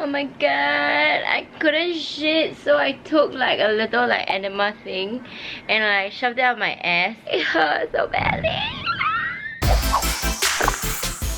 Oh my god, I couldn't shit, so I took like a little like enema thing and I shoved it up my ass. It hurt so badly.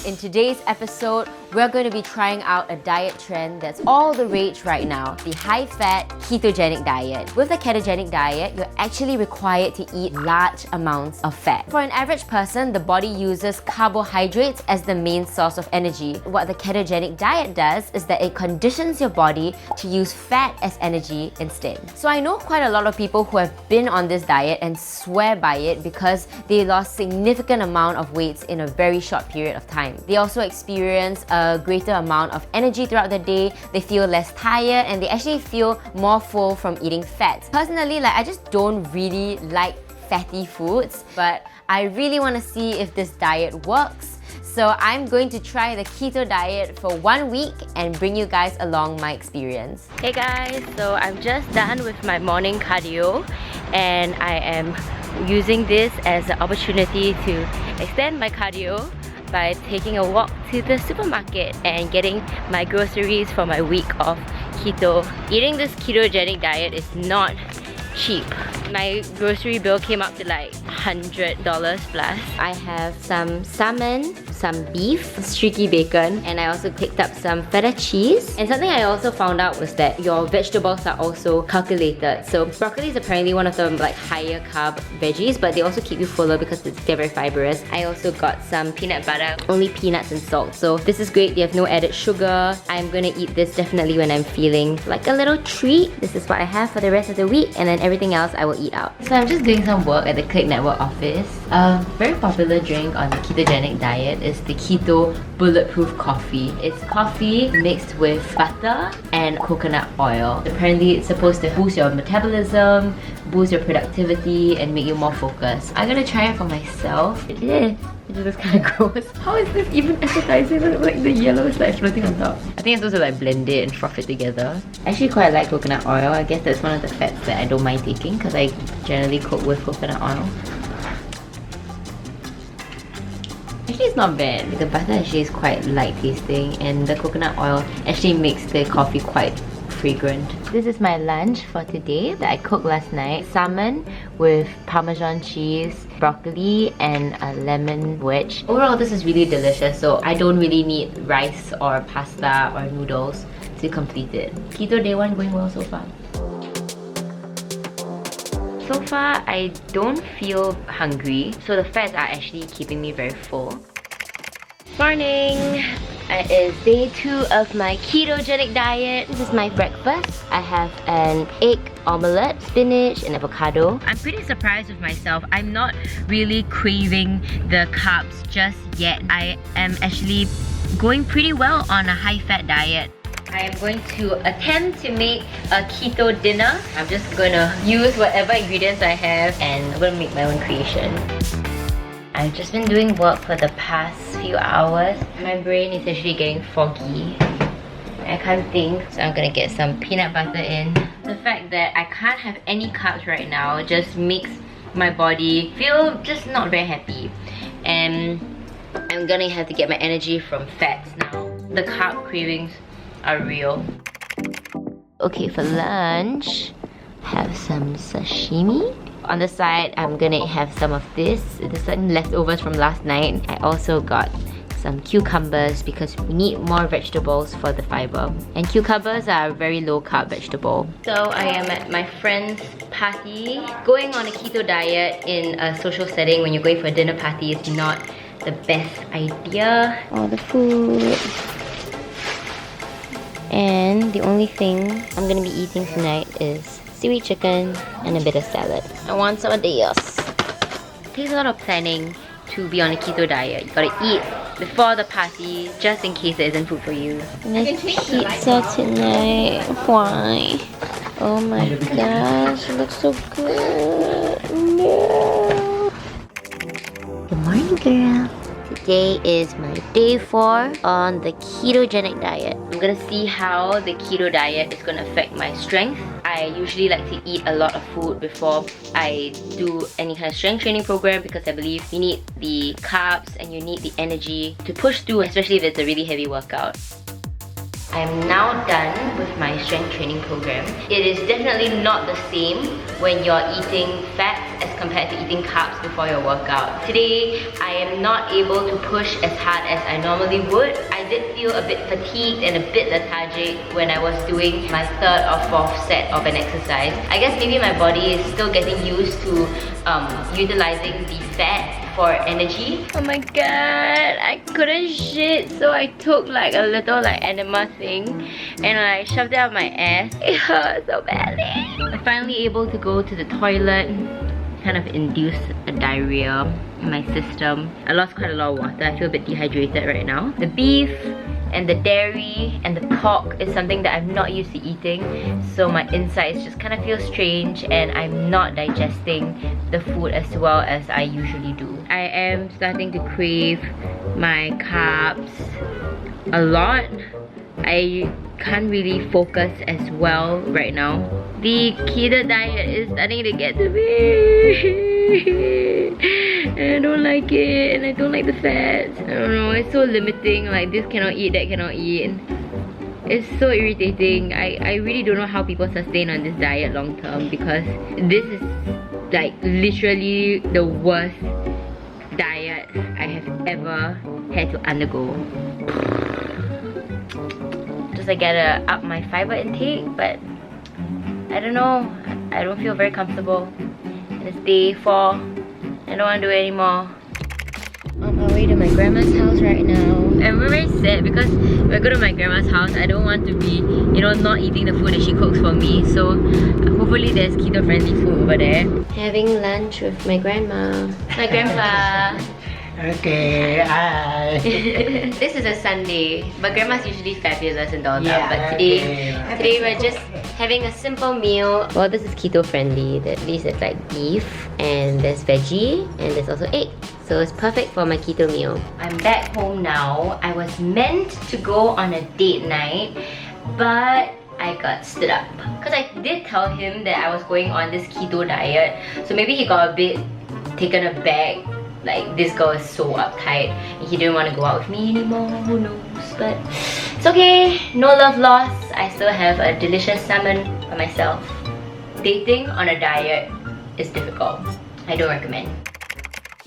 In today's episode, we're going to be trying out a diet trend that's all the rage right now, the high-fat ketogenic diet. With the ketogenic diet, you're actually required to eat large amounts of fat. For an average person, the body uses carbohydrates as the main source of energy. What the ketogenic diet does is that it conditions your body to use fat as energy instead. So I know quite a lot of people who have been on this diet and swear by it because they lost significant amount of weight in a very short period of time. They also experience a greater amount of energy throughout the day, they feel less tired, and they actually feel more full from eating fats. Personally, I just don't really like fatty foods, but I really want to see if this diet works. So I'm going to try the keto diet for 1 week and bring you guys along my experience. Hey guys, so I'm just done with my morning cardio and I am using this as an opportunity to extend my cardio by taking a walk to the supermarket and getting my groceries for my week of keto. Eating this ketogenic diet is not cheap. My grocery bill came up to like $100 plus. I have some salmon, some beef, streaky bacon, and I also picked up some feta cheese. And something I also found out was that your vegetables are also calculated. So broccoli is apparently one of the higher carb veggies, but they also keep you fuller because they're very fibrous. I also got some peanut butter, only peanuts and salt. So this is great, they have no added sugar. I'm gonna eat this definitely when I'm feeling like a little treat. This is what I have for the rest of the week, and then everything else I will eat out. So I'm just doing some work at the Clicknetwork office. A very popular drink on the ketogenic diet is the keto bulletproof coffee. It's coffee mixed with butter and coconut oil. Apparently it's supposed to boost your metabolism, boost your productivity, and make you more focused. I'm gonna try it for myself. It looks kind of gross. How is this even appetizing? Like the yellow is like floating on top. I think I'm supposed to like blend it and froth it together. I actually quite like coconut oil. I guess that's one of the fats that I don't mind taking because I generally cook with coconut oil. Actually, it's not bad. The butter actually is quite light tasting and the coconut oil actually makes the coffee quite fragrant. This is my lunch for today that I cooked last night. Salmon with Parmesan cheese, broccoli, and a lemon wedge. Overall, this is really delicious, so I don't really need rice or pasta or noodles to complete it. Keto day 1 going well so far. So far, I don't feel hungry, so the fats are actually keeping me very full. Morning! It is day 2 of my ketogenic diet. This is my breakfast. I have an egg omelette, spinach, and avocado. I'm pretty surprised with myself. I'm not really craving the carbs just yet. I am actually going pretty well on a high-fat diet. I am going to attempt to make a keto dinner. I'm just gonna use whatever ingredients I have and I'm gonna make my own creation. I've just been doing work for the past few hours. My brain is actually getting foggy. I can't think, so I'm gonna get some peanut butter in. The fact that I can't have any carbs right now just makes my body feel just not very happy. And I'm gonna have to get my energy from fats now. The carb cravings are real. Okay, for lunch, have some sashimi. On the side, I'm gonna have some of this. There's some leftovers from last night. I also got some cucumbers because we need more vegetables for the fiber. And cucumbers are a very low carb vegetable. So I am at my friend's party. Going on a keto diet in a social setting when you're going for a dinner party is not the best idea. All the food. And the only thing I'm gonna be eating tonight is seaweed chicken and a bit of salad. I want some of this. It takes a lot of planning to be on a keto diet. You gotta eat before the party just in case there isn't food for you. There's pizza tonight. Why? Oh my gosh, it looks so good. No. Good morning, girl. Today is my day 4 on the ketogenic diet. I'm gonna see how the keto diet is gonna affect my strength. I usually like to eat a lot of food before I do any kind of strength training program because I believe you need the carbs and you need the energy to push through, especially if it's a really heavy workout. I'm now done with my strength training program. It is definitely not the same when you're eating fats as compared to eating carbs before your workout. Today, I am not able to push as hard as I normally would. I did feel a bit fatigued and a bit lethargic when I was doing my third or fourth set of an exercise. I guess maybe my body is still getting used to utilizing the fat for energy. Oh my god, I couldn't shit, so I took like a little like enema thing and I shoved it up my ass. It hurt so badly. I'm finally able to go to the toilet, kind of induce a diarrhea in my system. I lost quite a lot of water. I feel a bit dehydrated right now. The beef and the dairy and the pork is something that I'm not used to eating, so my insides just kind of feel strange and I'm not digesting the food as well as I usually do. I am starting to crave my carbs a lot. I can't really focus as well right now. The keto diet is starting to get to me. I don't like it and I don't like the fats. I don't know, it's so limiting. Like this cannot eat, that cannot eat. It's so irritating. I really don't know how people sustain on this diet long term, because this is like literally the worst diet I have ever had to undergo. Just I gotta up my fiber intake, but I don't know. I don't feel very comfortable. And it's day 4. I don't want to do it anymore. On my way to my grandma's house right now. And we're very sad because when I go to my grandma's house, I don't want to be, you know, not eating the food that she cooks for me. So hopefully there's keto-friendly food over there. Having lunch with my grandma. My grandpa. Okay, hi. This is a Sunday, but grandma's usually fabulous and all that. Yeah, But today we're just having a simple meal. Well, this is keto friendly. At least there's like beef and there's veggie and there's also egg. So it's perfect for my keto meal. I'm back home now. I was meant to go on a date night, but I got stood up. Because I did tell him that I was going on this keto diet. So maybe he got a bit taken aback. Like, this girl is so uptight and he didn't want to go out with me anymore. Who knows? But it's okay. No love lost. I still have a delicious salmon for myself. Dating on a diet is difficult. I don't recommend.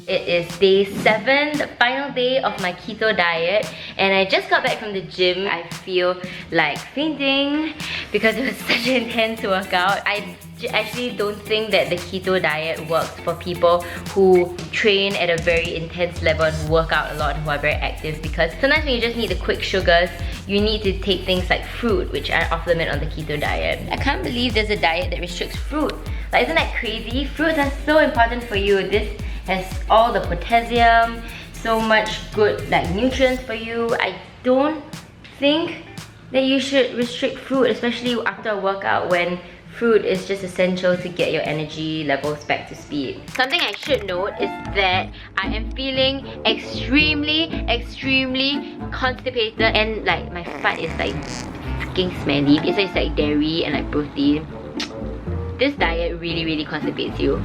It is day 7, the final day of my keto diet, and I just got back from the gym. I feel like fainting because it was such an intense workout. I actually don't think that the keto diet works for people who train at a very intense level and work out a lot and who are very active, because sometimes when you just need the quick sugars, you need to take things like fruit, which are off limit on the keto diet. I can't believe there's a diet that restricts fruit. Like, isn't that crazy? Fruits are so important for you. This has all the potassium, so much good like nutrients for you. I don't think that you should restrict fruit, especially after a workout, when fruit is just essential to get your energy levels back to speed. Something I should note is that I am feeling extremely constipated, and like my fat is like fucking smelly. It's like dairy and like protein. This diet really constipates you.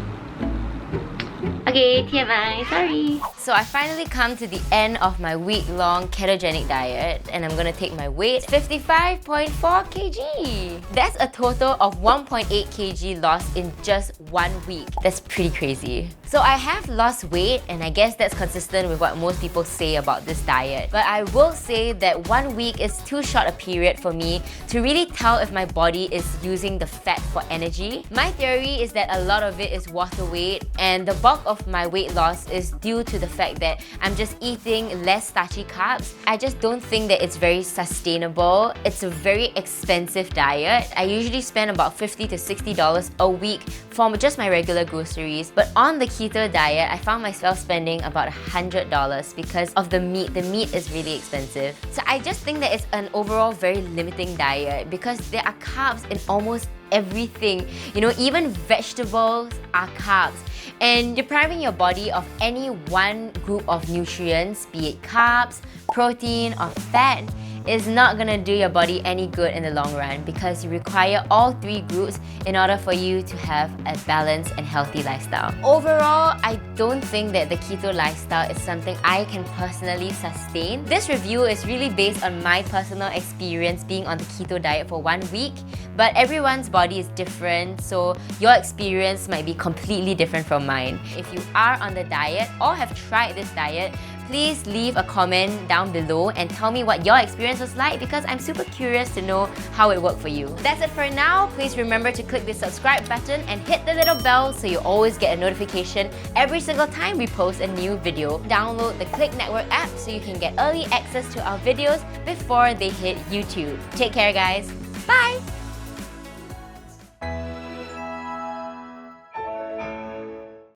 Okay, TMI, sorry. So I finally come to the end of my week-long ketogenic diet, and I'm gonna take my weight, 55.4 kg. That's a total of 1.8 kg lost in just 1 week. That's pretty crazy. So I have lost weight, and I guess that's consistent with what most people say about this diet. But I will say that 1 week is too short a period for me to really tell if my body is using the fat for energy. My theory is that a lot of it is water weight, and the bulk of my weight loss is due to the fact that I'm just eating less starchy carbs. I just don't think that it's very sustainable. It's a very expensive diet. I usually spend about $50 to $60 a week for just my regular groceries. But on the keto diet, I found myself spending about $100 because of the meat. The meat is really expensive. So I just think that it's an overall very limiting diet because there are carbs in almost everything. You know, even vegetables are carbs. And depriving your body of any one group of nutrients, be it carbs, protein, or fat, is not gonna do your body any good in the long run because you require all 3 groups in order for you to have a balanced and healthy lifestyle. Overall, I don't think that the keto lifestyle is something I can personally sustain. This review is really based on my personal experience being on the keto diet for 1 week, but everyone's body is different, so your experience might be completely different from mine. If you are on the diet or have tried this diet, please leave a comment down below and tell me what your experience was like because I'm super curious to know how it worked for you. That's it for now. Please remember to click the subscribe button and hit the little bell so you always get a notification every single time we post a new video. Download the Clicknetwork app so you can get early access to our videos before they hit YouTube. Take care, guys. Bye!